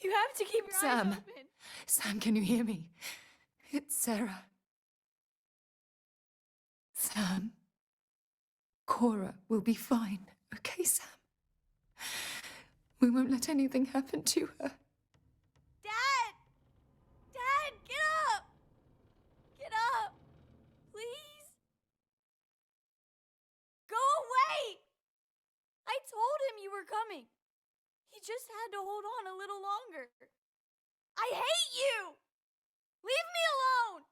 You have to keep your Sam. eyes open. Sam, can you hear me? It's Sarah. Sam. Cora will be fine, okay, Sam? We won't let anything happen to her. Dad! Dad, get up! Get up! Please? Go away! I told him you were coming. He just had to hold on a little longer. I hate you! Leave me alone!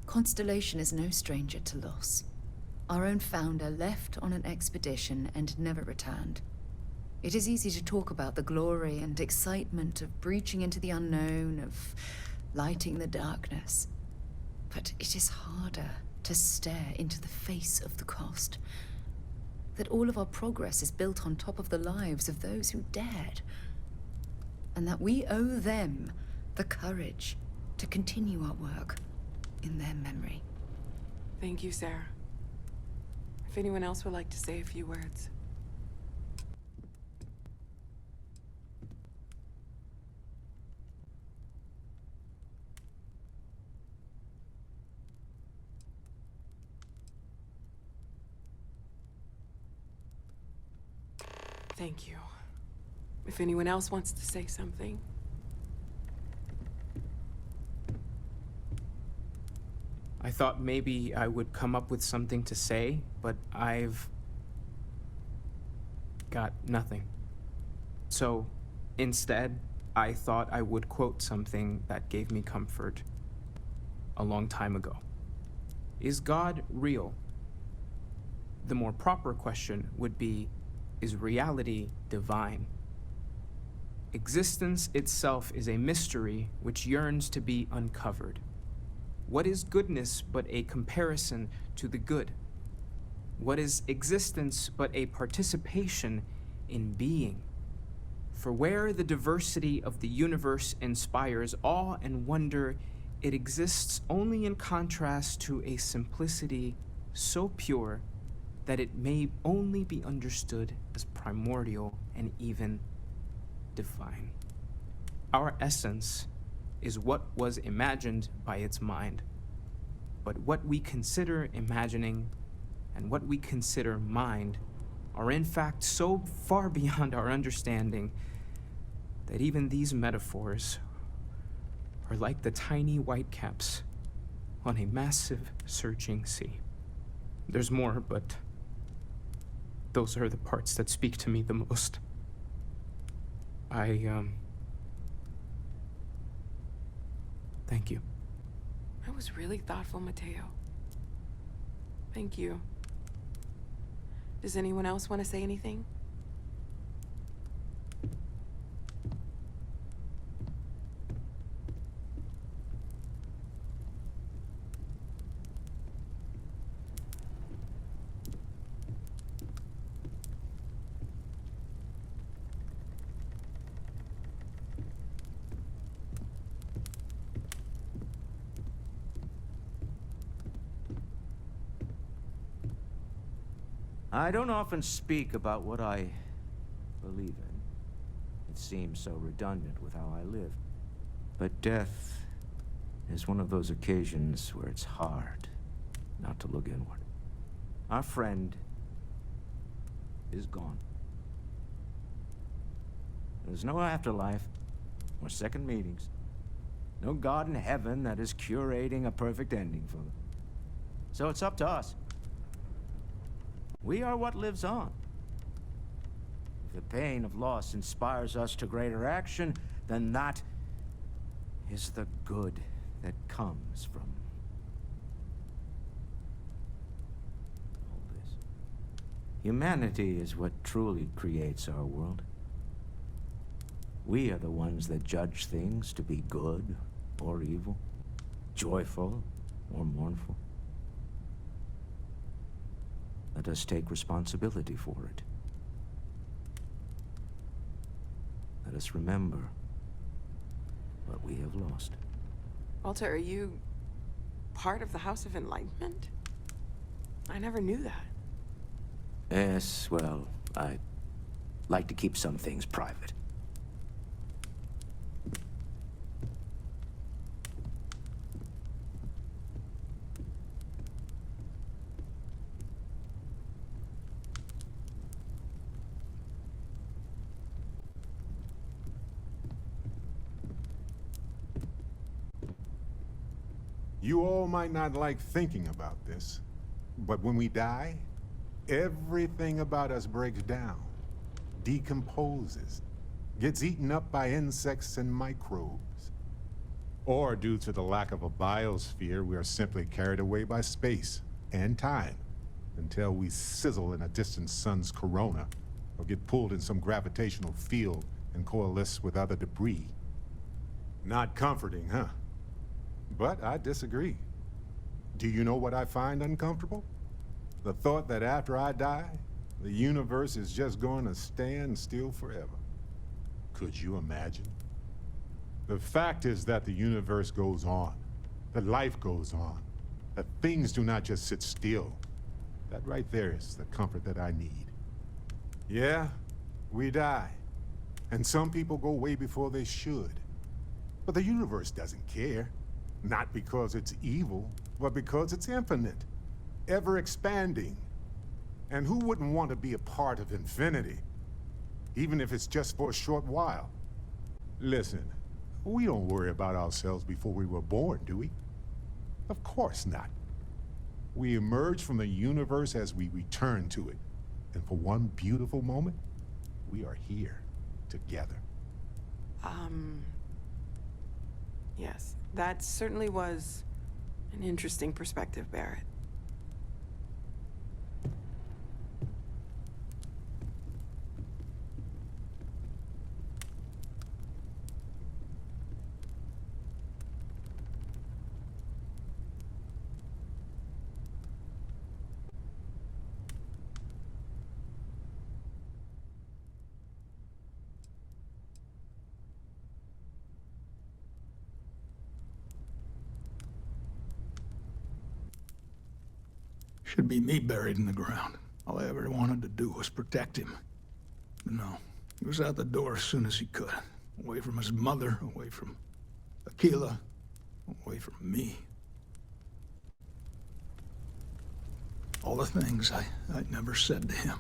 Constellation is no stranger to loss. Our own founder left on an expedition and never returned. It is easy to talk about the glory and excitement of breaching into the unknown, of lighting the darkness. But it is harder to stare into the face of the cost. That all of our progress is built on top of the lives of those who dared. And that we owe them the courage to continue our work in their memory. Thank you, Sarah. If anyone else would like to say a few words. Thank you. If anyone else wants to say something. I thought maybe I would come up with something to say, but I've got nothing. So instead, I thought I would quote something that gave me comfort a long time ago. Is God real? The more proper question would be, is reality divine? Existence itself is a mystery which yearns to be uncovered. What is goodness but a comparison to the good? What is existence but a participation in being? For where the diversity of the universe inspires awe and wonder, it exists only in contrast to a simplicity so pure that it may only be understood as primordial and even divine. Our essence is what was imagined by its mind. But what we consider imagining and what we consider mind are in fact so far beyond our understanding that even these metaphors are like the tiny whitecaps on a massive surging sea. There's more, but those are the parts that speak to me the most. Thank you. That was really thoughtful, Mateo. Thank you. Does anyone else want to say anything? I don't often speak about what I believe in. It seems so redundant with how I live. But death is one of those occasions where it's hard not to look inward. Our friend is gone. There's no afterlife or second meetings. No God in heaven that is curating a perfect ending for them. So it's up to us. We are what lives on. If the pain of loss inspires us to greater action, then that is the good that comes from all this. Humanity is what truly creates our world. We are the ones that judge things to be good or evil, joyful or mournful. Let us take responsibility for it. Let us us remember what we have lost. Walter, are you part of the House of Enlightenment? I never knew that. Yes, well, I like to keep some things private. You all might not like thinking about this, but when we die, everything about us breaks down, decomposes, gets eaten up by insects and microbes. Or due to the lack of a biosphere, we are simply carried away by space and time until we sizzle in a distant sun's corona or get pulled in some gravitational field and coalesce with other debris. Not comforting, huh? But I disagree. Do you know what I find uncomfortable? The thought that after I die, the universe is just going to stand still forever. Could you imagine? The fact is that the universe goes on, that life goes on, that things do not just sit still. That right there is the comfort that I need. Yeah, we die. And some people go way before they should. But the universe doesn't care. Not because it's evil, but because it's infinite, ever expanding. And who wouldn't want to be a part of infinity? Even if it's just for a short while. Listen, we don't worry about ourselves before we were born, do we? Of course not. We emerge from the universe as we return to it. And for one beautiful moment, we are here, together. Yes, that certainly was an interesting perspective, Barrett. Should be me buried in the ground. All I ever wanted to do was protect him. But no, he was out the door as soon as he could. Away from his mother, away from Aquila, away from me. All the things I never said to him.